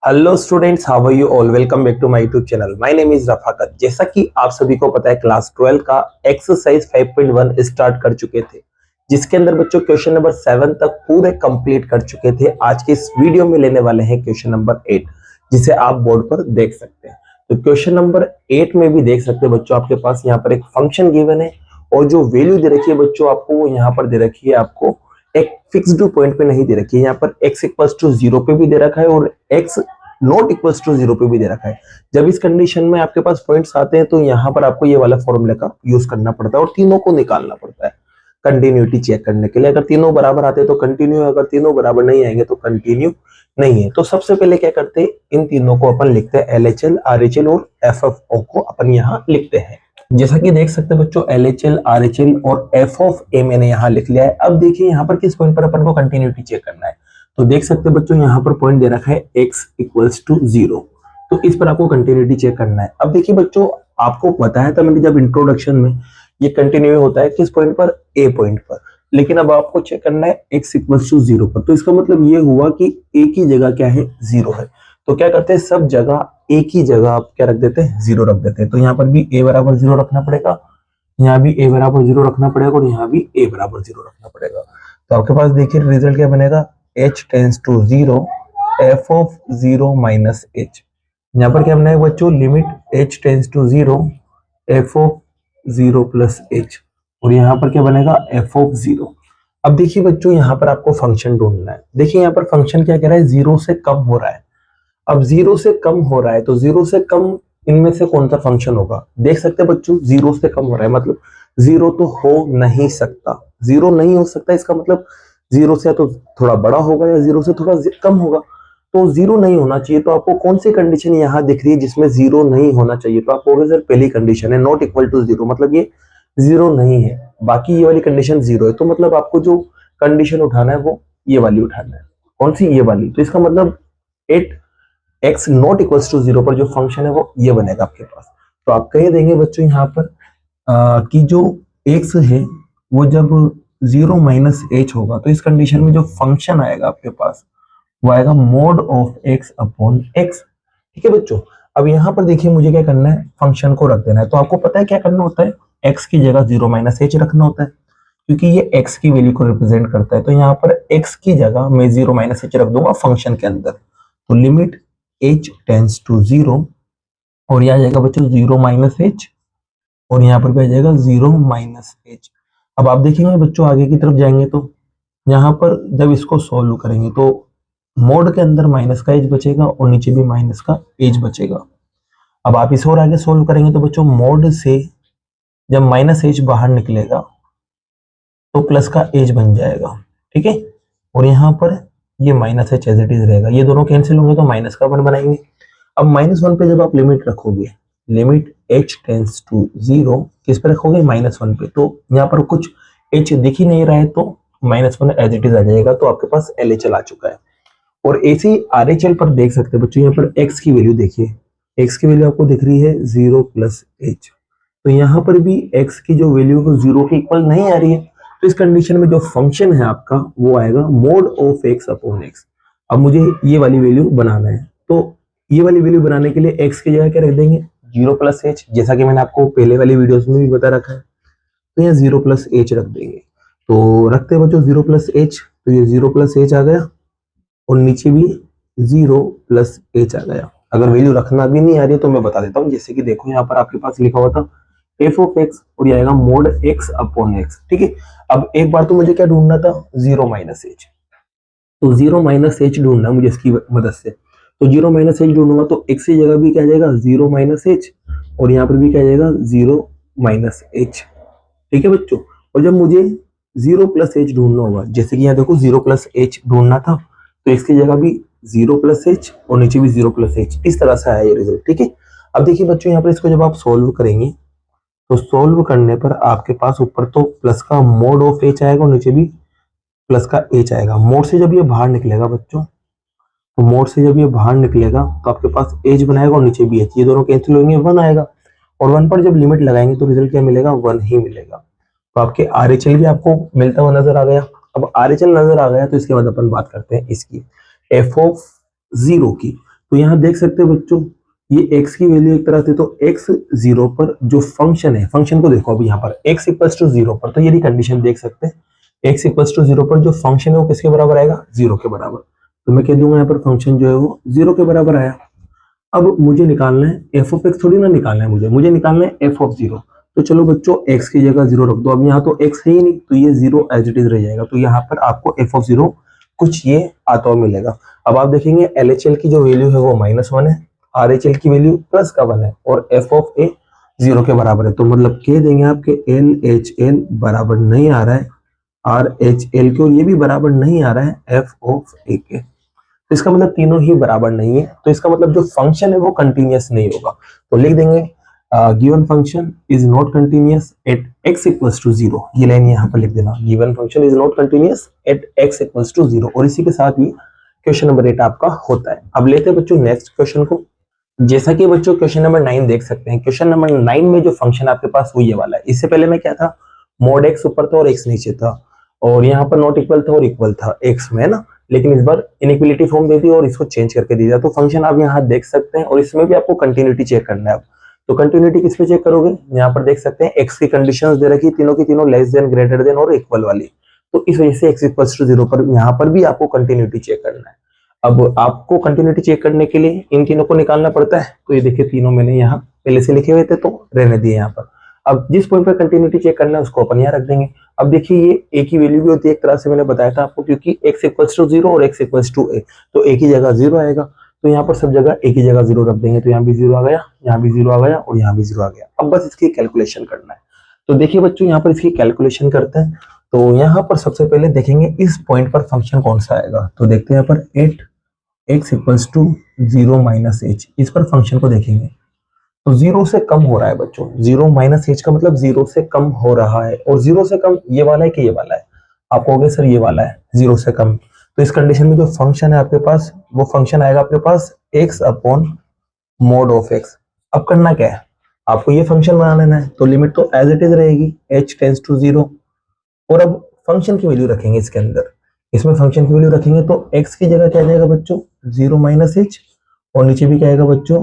Hello students, how are you all. Welcome back to my YouTube channel. My name is Rafaqat. जैसा कि आप सभी को पता है, क्लास 12 का एक्सरसाइज 5.1 स्टार्ट कर चुके थे, जिसके अंदर बच्चों क्वेश्चन नंबर 7 तक पूरे कंप्लीट कर चुके थे। आज के इस वीडियो में लेने वाले हैं क्वेश्चन नंबर 8, जिसे आप बोर्ड पर देख सकते हैं। तो क्वेश्चन नंबर 8 में भी देख सकते हैं बच्चों, आपके पास यहाँ पर एक फंक्शन गिवन है और जो वैल्यू दे रखी है बच्चों आपको, वो यहाँ पर दे रखी है आपको एक फिक्स्ड पॉइंट पे नहीं दे रखी है। यहाँ पर x इक्वल्स टू 0 पे भी दे रखा है और x नॉट इक्वल्स टू 0 पे भी दे रखा है। जब इस कंडीशन में आपके पास पॉइंट्स आते हैं तो यहाँ पर आपको ये वाला फॉर्मूला का यूज करना पड़ता है और तीनों को निकालना पड़ता है कंटिन्यूटी चेक करने के लिए। अगर तीनों बराबर आते हैं तो कंटिन्यू, अगर तीनों बराबर नहीं आएंगे तो कंटिन्यू नहीं है। तो सबसे पहले क्या करते हैं, इन तीनों को अपन लिखते हैं LHL, RHL और FFO को अपन यहाँ लिखते हैं। जैसा कि देख सकते हैं बच्चों, LHL, RHL और F ऑफ A मैंने यहाँ लिख लिया है। अब देखिए यहाँ पर किस पॉइंट पर अपन को कंटिन्यूटी चेक करना है। तो देख सकते हैं बच्चों, यहाँ पर पॉइंट दे रखा है x इक्वल्स टू 0, तो इस पर आपको कंटिन्यूटी चेक करना है। अब देखिए बच्चों, आपको बताया था मैंने जब इंट्रोडक्शन में, ये कंटिन्यू होता है किस पॉइंट पर, A पॉइंट पर। लेकिन अब आपको चेक करना है x इक्वल्स टू 0 पर। तो इसका मतलब ये हुआ कि A की जगह क्या है, 0 है। तो क्या करते हैं, सब जगह A की जगह आप क्या रख देते हैं, 0 रख देते हैं। तो यहाँ पर भी A बराबर 0 रखना पड़ेगा, यहाँ भी A बराबर 0 रखना पड़ेगा और यहाँ भी A बराबर 0 रखना पड़ेगा। तो आपके पास देखिए रिजल्ट क्या बनेगा, h tends to 0 f of 0 minus h। यहाँ पर क्या बनेगा बच्चों, limit h tends to 0 f of 0 plus h, और यहाँ पर क्या बनेगा, f ऑफ 0। अब देखिए बच्चों, यहाँ पर आपको फंक्शन ढूंढना है। देखिए यहाँ पर फंक्शन क्या कह रहा है, 0 से कम हो रहा है। अब 0 से कम हो रहा है तो 0 से कम इनमें से कौन सा फंक्शन होगा। देख सकते हैं बच्चों, 0 से कम हो रहा है मतलब 0 तो हो नहीं सकता, 0 नहीं हो सकता। इसका मतलब 0 से तो थोड़ा बड़ा होगा या 0 से थोड़ा कम होगा। तो 0 नहीं होना चाहिए। तो आपको कौन सी कंडीशन यहाँ दिख रही है जिसमें 0 नहीं होना चाहिए। तो आप कहोगे सर पहली कंडीशन है नॉट इक्वल टू 0, मतलब ये 0 नहीं है। बाकी ये वाली कंडीशन 0 है। तो मतलब आपको जो कंडीशन उठाना है वो ये वाली उठाना है। कौन सी, ये वाली। तो इसका मतलब at x not equals to 0 पर जो फंक्शन है वो ये बनेगा आपके पास। तो आप कह देंगे बच्चों यहाँ पर कि जो x है वो जब 0 माइनस h होगा तो इस कंडीशन में जो फंक्शन आएगा आपके पास वो आएगा mode of x upon x। ठीक है बच्चों, अब यहाँ पर देखिए मुझे क्या करना है, फंक्शन को रख देना है। तो आपको पता है क्या करना होता है, x की जगह 0 माइनस h रखना होता है, क्योंकि ये x की वैल्यू को रिप्रेजेंट करता है। तो यहाँ पर x की जगह मैं 0 माइनस h रख दूंगा फंक्शन के अंदर। तो लिमिट h टेंस टू 0, और यहाँ जाएगा बच्चों 0 माइनस h, और यहाँ पर भी आ जाएगा 0 माइनस h। अब आप देखेंगे बच्चों, आगे की तरफ जाएंगे तो यहाँ पर जब इसको सॉल्व करेंगे तो मोड के अंदर माइनस का h बचेगा और नीचे भी माइनस का h बचेगा। अब आप इसे और आगे सॉल्व करेंगे तो बच्चों मोड से जब माइनस h बाहर निकलेगा तो प्लस का h बन जाएगा। ठीक है, और यहाँ पर ये minus h as it is रहेगा, ये दोनों कैंसिल होंगे तो माइनस का 1 बनाएंगे। अब -1 पे जब आप लिमिट रखोगे, लिमिट h टेंस टू 0 किस पे रखोगे, -1 पे। तो यहाँ पर कुछ h दिख ही नहीं रहा है तो -1 एज इट इज आ जाएगा। तो आपके पास LHL आ चुका है। और ऐसे ही RHL पर देख सकते हैं बच्चों, यहाँ पर x की वैल्यू देखिए, x की वैल्यू आपको दिख रही है 0 प्लस h। तो यहाँ पर भी x की जो वैल्यू है 0 के इक्वल नहीं आ रही है। तो इस कंडीशन में जो फंक्शन है आपका वो आएगा mode of x upon x। अब मुझे ये वाली वैल्यू बनाना है, तो ये वाली वैल्यू बनाने के लिए x की जगह क्या रख देंगे, 0 प्लस h, जैसा कि मैंने आपको पहले वाली वीडियोस में भी बता रखा है। तो यहाँ 0 प्लस h रख देंगे। तो रखते हैं बच्चों 0 प्लस h, तो ये 0 प्लस h आ गया और नीचे भी 0 प्लस h आ गया। अगर वैल्यू रखना भी नहीं आ रही है तो मैं बता देता हूँ। जैसे कि देखो यहाँ पर आपके पास लिखा हुआ था f ऑफ x और ये आएगा मोड x अपॉन x। ठीक है, अब एक बार तो मुझे क्या ढूंढना था, 0 माइनस h। तो 0 माइनस h ढूंढना है मुझे इसकी मदद से। तो 0 माइनस h ढूंढूंगा तो x की जगह भी क्या जाएगा, 0 माइनस h, और यहाँ पर भी क्या जाएगा 0 माइनस h। ठीक है बच्चों, और जब मुझे 0 प्लस h ढूंढना होगा, जैसे कि यहाँ देखो 0 प्लस h ढूंढना था, तो इसकी जगह भी 0 प्लस h और नीचे भी 0 प्लस h, इस तरह से आया ये रिजल्ट। ठीक है, अब देखिए बच्चों, यहाँ पर इसको जब आप सोल्व करेंगे तो सोल्व करने पर आपके पास ऊपर तो प्लस का मोड ऑफ h आएगा और नीचे भी प्लस का h आएगा। मोड से जब ये बाहर निकलेगा बच्चों, तो मोड से जब ये बाहर निकलेगा तो आपके पास h बनाएगा और नीचे भी h, ये दोनों कैंसिल होंगे, 1 आएगा। और 1 पर जब लिमिट लगाएंगे तो रिजल्ट क्या मिलेगा, 1 ही मिलेगा। तो आपके RHL भी आपको मिलता हुआ नजर आ गया। अब RHL नजर आ गया तो इसके बाद अपन बात करते हैं इसकी f ऑफ 0 की। तो यहाँ देख सकते हो बच्चों, ये x की वैल्यू एक तरह से, तो x 0 पर जो फंक्शन है, फंक्शन को देखो अभी यहाँ पर x इक्वल्स टू 0 पर, तो ये कंडीशन देख सकते हैं, x इक्वल्स टू 0 पर जो फंक्शन है वो किसके बराबर आएगा, 0 के बराबर। तो मैं कह दूंगा यहाँ पर फंक्शन जो है वो 0 के बराबर आया। अब मुझे निकालना है f ऑफ x, थोड़ी ना निकालना है मुझे निकालना है f ऑफ 0। तो चलो बच्चों x की जगह 0 रख दो। अब यहाँ तो x है ही नहीं, तो ये 0 एज इट इज रह जाएगा। तो यहाँ पर आपको f ऑफ 0 कुछ ये आता हुआ मिलेगा। अब आप देखेंगे LHL की जो वैल्यू है वो -1 है, RHL की वैल्यू +1 है, और f ऑफ a 0 के बराबर है। तो मतलब कह देंगे आपके LHL बराबर नहीं आ रहा है RHL के, और ये भी बराबर नहीं आ रहा है f ऑफ a के। तो इसका मतलब तीनों ही बराबर नहीं है, तो इसका मतलब जो फंक्शन है वो कंटिन्यूअस नहीं होगा। तो लिख देंगे given function is not continuous at x equals to 0। ये लाइन यहाँ पर लिख देना, given function is not continuous at x equals to 0। और इसी के साथ ही क्वेश्चन नंबर 8 आपका होता है। अब लेते हैं बच्चों नेक्स्ट क्वेश्चन को। जैसा कि बच्चों क्वेश्चन नंबर 9 देख सकते हैं, क्वेश्चन नंबर 9 में जो फंक्शन आपके पास वो ये वाला है। इससे पहले में क्या था, मोड x ऊपर था और x नीचे था, और यहाँ पर नॉट इक्वल था और इक्वल था x में, है ना। लेकिन इस बार इनइक्वलिटी फॉर्म दे दी और इसको चेंज करके दे दिया। तो फंक्शन आप यहाँ देख सकते हैं, और इसमें भी आपको कंटिन्यूटी चेक करना है। तो कंटिन्यूटी किस पे चेक करोगे, यहाँ पर देख सकते हैं x की कंडीशंस दे रखी, तीनों की तीनों लेस देन, ग्रेटर देन और इक्वल वाली। तो इस वजह से x इक्वल्स टू 0 पर यहाँ पर भी आपको कंटिन्यूटी चेक करना है। अब आपको कंटिन्यूटी चेक करने के लिए इन तीनों को निकालना पड़ता है। तो ये देखिए तीनों मैंने यहाँ पहले से लिखे हुए थे, तो रहने दिए यहाँ पर। अब जिस पॉइंट पर कंटिन्यूटी चेक करना है उसको अपन यहाँ रख देंगे। अब देखिए ये a की वैल्यू भी होती है एक तरह से, मैंने बताया था आपको, क्योंकि x इक्वल्स टू 0 और x इक्वल्स टू a, तो a की जगह 0 आएगा। तो यहाँ पर सब जगह a की जगह 0 रख देंगे। तो यहाँ भी 0 आ गया, यहाँ भी 0 आ गया, और यहाँ भी 0 आ गया। अब बस इसकी कैलकुलेशन करना है। तो देखिए बच्चों यहाँ पर इसकी कैलकुलेशन करते हैं। तो यहाँ पर सबसे पहले देखेंगे इस पॉइंट पर फंक्शन कौन सा आएगा। तो देखते हैं यहाँ पर 8x equals to 0 minus h, इस पर फंक्शन को देखेंगे। तो 0 से कम हो रहा है बच्चों, 0 माइनस h का मतलब 0 से कम हो रहा है। और 0 से कम ये वाला है कि ये वाला है, आप कहोगे सर ये वाला है 0 से कम। तो इस कंडीशन में जो फंक्शन है आपके पास, वो फंक्शन आएगा आपके पास x upon mode of x। अब करना क्या है, आपको ये फंक्शन बना लेना है। तो लिमिट तो एज इट इज रहेगी, h टेंड्स टू 0, और अब फंक्शन की वैल्यू रखेंगे इसके अंदर। इसमें फंक्शन की वैल्यू रखेंगे तो x की जगह क्या जाएगा बच्चों, 0 माइनस h, और नीचे भी क्या आएगा बच्चों,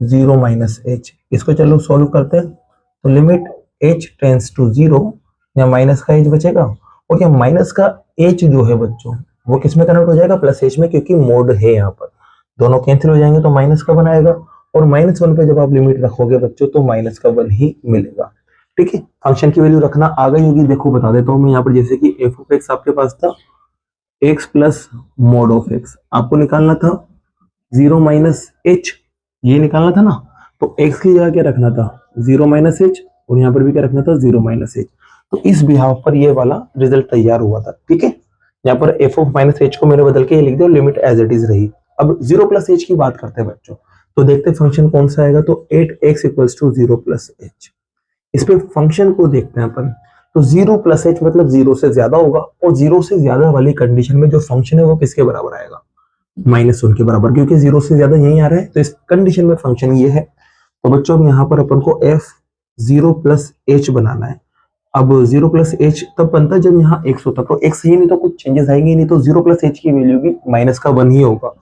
0 माइनस h। इसको चलो सॉल्व करते हैं। तो लिमिट h टेंड्स टू 0, यहाँ माइनस का h बचेगा, और यहाँ माइनस का h जो है बच्चों वो किस में कन्वर्ट हो जाएगा, प्लस h में, क्योंकि मोड है यहाँ पर। दोनों कैंसिल हो जाएंगे तो माइनस का बन आएगा, और -1 पे जब आप लिमिट रखोगे बच्चों तो -1 ही मिलेगा। ठीक है, फंक्शन की वैल्यू रखना आ गई होगी। देखो बता देता हूँ मैं यहाँ पर, जैसे कि f ऑफ x आपके पास था x plus mode of x, आपको निकालना था 0 माइनस h, ये निकालना था ना। तो x की जगह क्या रखना था, 0 माइनस h, और यहाँ पर भी क्या रखना था, 0 माइनस h। तो इस बिहाफ पर ये वाला रिजल्ट तैयार हुआ था। ठीक है, यहाँ पर f ऑफ माइनस h को मैंने बदल के ये लिख दिया, लिमिट एज इट इज रही। अब 0 प्लस h की बात करते हैं बच्चों। तो देखते हैं फंक्शन कौन सा आएगा। तो 8x equals to 0 plus h, इस पे फंक्शन को देखते हैं अपन। तो 0 प्लस h मतलब 0 से ज्यादा होगा, और 0 से ज्यादा वाली कंडीशन में जो फंक्शन है वो किसके बराबर आएगा, -1 के बराबर, क्योंकि 0 से ज्यादा यही आ रहा है। तो इस कंडीशन में फंक्शन ये है। तो बच्चों अब यहाँ पर अपन को f 0 प्लस h बनाना है। अब 0 प्लस h तब बनता है जब यहाँ x होता, तो x ही नहीं तो कुछ चेंजेस आएंगे नहीं, तो 0 प्लस h की वैल्यू भी -1 ही होगा।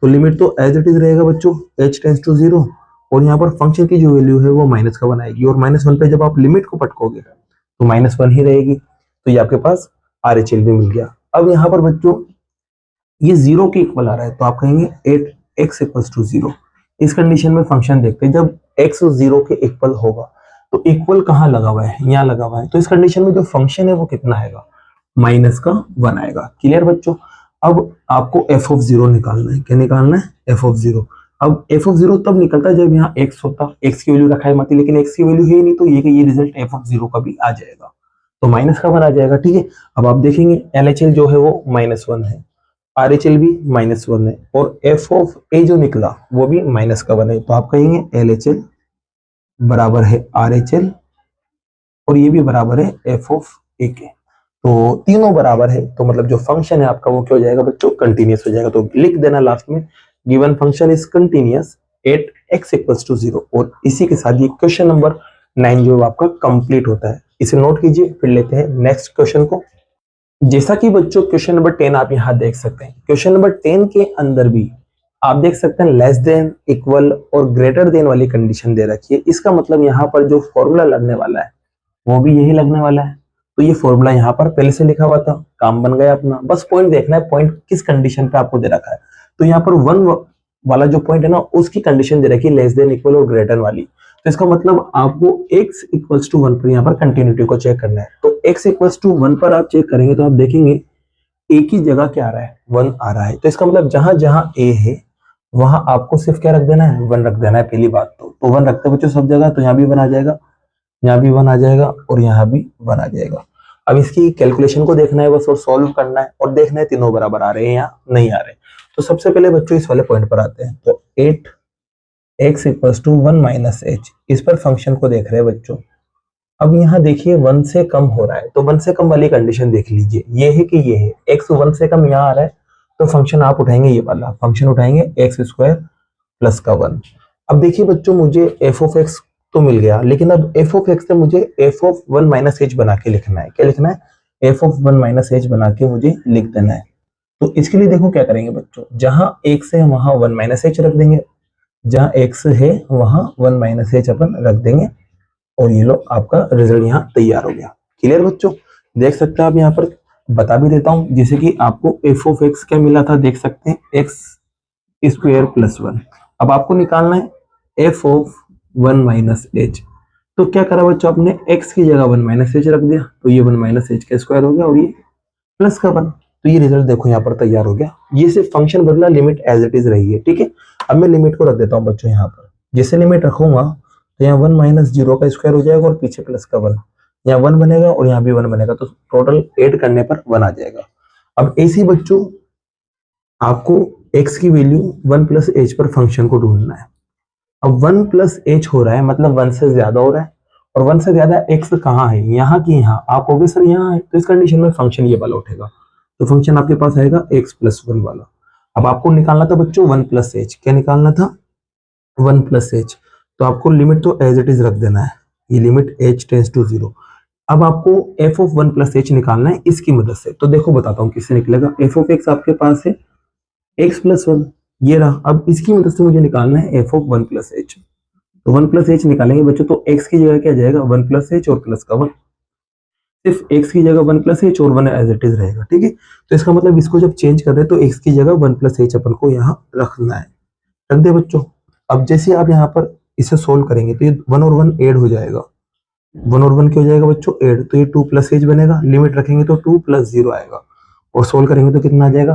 तो लिमिट तो एज इट इज रहेगा बच्चों, h टेंड्स टू 0, और यहाँ पर फंक्शन की जो वैल्यू है वो -1 आएगी, और -1 पे जब आप लिमिट को पटकोगे तो -1 ही रहेगी। तो ये आपके पास RHL भी मिल गया। अब यहाँ पर बच्चों ये 0 के इक्वल आ रहा है, तो आप कहेंगे 8x इक्वल्स टू 0। इस कंडीशन में फंक्शन देखते हैं, जब x 0 के इक्वल होगा तो इक्वल कहाँ लगा हुआ है, यहाँ लगा हुआ है। तो इस कंडीशन में जो फंक्शन है वो कितना आएगा, -1 आएगा। क्लियर बच्चों। अब आपको f ऑफ 0 निकालना है। क्या निकालना है, f ऑफ 0। अब f ऑफ 0 तब निकलता है जब यहाँ x होता, x की वैल्यू रखा है मत, लेकिन x की वैल्यू है ही नहीं, तो ये रिजल्ट f ऑफ 0 का भी आ जाएगा, तो -1 आ जाएगा। ठीक है, अब आप देखेंगे LHL जो है वो -1 है, RHL भी -1 है, और f ऑफ a जो निकला वो भी -1 है। तो आप कहेंगे LHL बराबर है RHL, और ये भी बराबर है f ऑफ a के। तो तीनों बराबर है, तो मतलब जो फंक्शन है आपका वो क्या हो जाएगा बच्चों, कंटिन्यूअस हो जाएगा। तो लिख देना लास्ट में, given function is continuous at x equals to 0। और इसी के साथ ये क्वेश्चन नंबर 9 जो आपका कंप्लीट होता है। इसे नोट कीजिए, फिर लेते हैं नेक्स्ट क्वेश्चन को। जैसा कि बच्चों क्वेश्चन नंबर 10 आप यहाँ देख सकते हैं, क्वेश्चन नंबर 10 के अंदर भी आप देख सकते हैं लेस देन, इक्वल और ग्रेटर देन वाली कंडीशन दे रखी है। इसका मतलब यहाँ पर जो फॉर्मूला लगने वाला है वो भी यही लगने वाला है। तो ये फॉर्मूला यहाँ पर पहले से लिखा हुआ था, काम बन गया अपना। बस पॉइंट देखना है, पॉइंट किस कंडीशन पे आपको दे रखा है। तो यहाँ पर 1 वाला जो पॉइंट है ना, उसकी कंडीशन दे रखी है लेस देन, इक्वल और ग्रेटर वाली। तो इसका मतलब आपको x इक्वल्स टू 1 पर यहाँ पर कंटिन्यूटी को चेक करना है। तो x इक्वल्स टू 1 पर आप चेक करेंगे तो आप देखेंगे a की जगह क्या आ रहा है, 1 आ रहा है। तो इसका मतलब जहां जहां a है वहां आपको सिर्फ क्या रख देना है, 1 रख देना है। पहली बात तो 1 रखते हैं बच्चों सब जगह, तो यहाँ भी 1 आ जाएगा, यहाँ भी 1 आ जाएगा और यहाँ भी 1 आ जाएगा। अब इसकी कैलकुलेशन को देखना है बस और सॉल्व करना है और देखना है तीनों बराबर आ रहे हैं या नहीं आ रहे। तो सबसे पहले बच्चों इस वाले पॉइंट पर आते हैं। तो 8x equals to 1 minus h, इस पर फंक्शन को देख रहे हैं बच्चों। अब यहाँ देखिए 1 से कम हो रहा है, तो 1 से कम वाली कंडीशन देख लीजिए। ये है कि ये है x 1 से कम यहाँ आ रहा है, तो फंक्शन आप उठाएंगे, ये वाला फंक्शन उठाएंगे x स्क्वायर प्लस का 1। अब देखिए बच्चों मुझे f ऑफ x तो मिल गया, लेकिन अब f ऑफ x से मुझे f ऑफ 1 माइनस h बना के लिखना है। क्या लिखना है, f ऑफ 1 माइनस h बना के मुझे लिख देना है। तो इसके लिए देखो क्या करेंगे बच्चों, जहां x है वहां 1 माइनस h रख देंगे, जहां x है वहां 1 माइनस h अपन रख देंगे और ये लो आपका रिजल्ट यहाँ तैयार हो गया। क्लियर बच्चों, देख सकते हैं आप यहाँ पर बता भी देता हूँ, जैसे कि आपको f ऑफ x क्या मिला था, देख सकते हैं x स्क्वायर प्लस 1। अब आपको निकालना है f ऑफ 1 माइनस h। तो क्या करा बच्चों, आपने x की जगह 1 माइनस h रख दिया, तो ये 1 माइनस h का स्क्वायर हो गया और ये प्लस का 1। तो ये रिजल्ट देखो यहाँ पर तैयार हो गया। ये सिर्फ फंक्शन बदला, लिमिट एज इट इज रही है। ठीक है, अब मैं लिमिट को रख देता हूँ बच्चों यहाँ पर। जैसे लिमिट रखूंगा तो यहाँ 1 माइनस 0 का स्क्वायर हो जाएगा और पीछे प्लस का 1, यहाँ 1 बनेगा और यहाँ भी 1 बनेगा, तो टोटल ऐड करने पर 1 आ जाएगा। अब ऐसे बच्चों आपको x की वैल्यू 1 प्लस h पर फंक्शन को ढूंढना है। अब 1 प्लस h हो रहा है, मतलब 1 से ज्यादा हो रहा है, और 1 से ज्यादा x कहाँ है, यहाँ की यहाँ। आप कहोगे सर यहाँ है, तो इस कंडीशन में फंक्शन ये वाला उठेगा, तो फंक्शन आपके पास आएगा x प्लस 1 वाला। अब आपको निकालना था बच्चों 1 प्लस h। क्या निकालना था, 1 प्लस h। तो आपको लिमिट तो एज इट इज रख देना है, ये लिमिट h टेंड्स टू 0। अब आपको f ऑफ 1 प्लस h निकालना है इसकी मदद से। तो देखो बताता हूँ किससे निकलेगा। f ऑफ x आपके पास है x प्लस 1, ये रहा। अब इसकी मदद से मुझे निकालना है f ऑफ 1 प्लस h। तो 1 प्लस h निकालेंगे बच्चों, तो x की जगह क्या जाएगा, 1 प्लस h और प्लस का 1। सिर्फ x की जगह 1 प्लस h और 1 एज इट इज रहेगा। ठीक है, तो इसका मतलब इसको जब चेंज कर रहे हैं तो x की जगह 1 प्लस h अपन को यहाँ रखना है। रख दे बच्चों। अब जैसे आप यहाँ पर इसे सोल्व करेंगे तो ये 1 और 1 ऐड हो जाएगा, 1 और 1 क्या हो जाएगा बच्चों, ऐड। तो ये 2 प्लस h बनेगा, लिमिट रखेंगे तो 2 प्लस 0 आएगा और सोल्व करेंगे तो कितना आ जाएगा,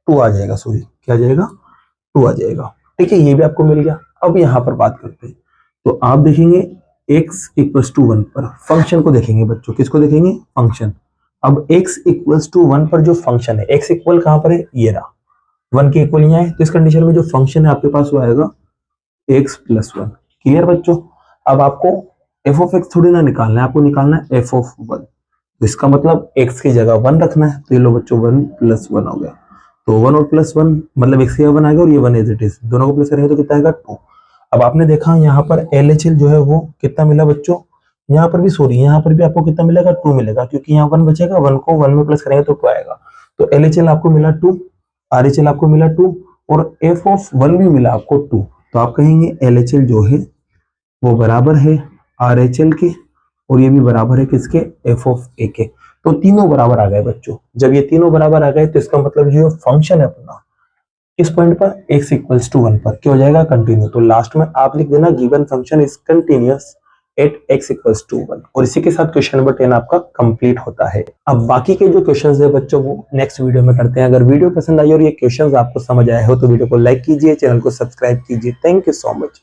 2 आ जाएगा। सॉरी, क्या आ जाएगा, 2 आ जाएगा। ठीक है, ये भी आपको मिल गया। अब यहाँ पर बात करते हैं, तो आप देखेंगे x इक्वल्स टू 1 पर फंक्शन को देखेंगे बच्चों। किसको देखेंगे, फंक्शन। अब x इक्वल्स टू 1 पर जो फंक्शन है, x इक्वल कहाँ पर है, ये रहा, 1 के इक्वल यहाँ है। तो इस कंडीशन में जो फंक्शन है आपके पास वो आएगा x प्लस 1। क्लियर बच्चों। अब आपको f ऑफ x थोड़ी ना निकालना है, आपको निकालना है f ऑफ 1। तो इसका मतलब x की जगह 1 रखना है, तो ये लो बच्चों 1 प्लस 1 हो गया। तो 1 और प्लस 1 मतलब x की जगह 1 आएगा और ये 1 एज इट इज, दोनों को प्लस करेंगे तो कितना आएगा, 2। अब आपने देखा यहाँ पर LHL जो है वो कितना मिला बच्चों, यहाँ पर भी सॉरी यहाँ पर भी आपको कितना मिलेगा, 2 मिलेगा, क्योंकि यहाँ 1 बचेगा, 1 को 1 में प्लस करेंगे तो 2 आएगा। तो LHL आपको मिला 2, RHL आपको मिला 2 और f ऑफ 1 भी मिला आपको 2। तो आप कहेंगे LHL जो है वो बराबर है RHL के और ये भी बराबर है किसके, f ऑफ a के। तो तीनों बराबर आ गए बच्चों। जब ये तीनों बराबर आ गए तो इसका मतलब जो फंक्शन है अपना इस पॉइंट पर x इक्वल्स टू 1 पर क्या हो जाएगा, कंटिन्यू। तो लास्ट में आप लिख देना given function is continuous at x equals to 1 और इसी के साथ क्वेश्चन नंबर 10 आपका कंप्लीट होता है। अब बाकी के जो क्वेश्चंस है बच्चों वो नेक्स्ट वीडियो में करते हैं। अगर वीडियो पसंद आई और ये क्वेश्चंस आपको समझ आए हो तो वीडियो को लाइक कीजिए, चैनल को सब्सक्राइब कीजिए। Thank you so much.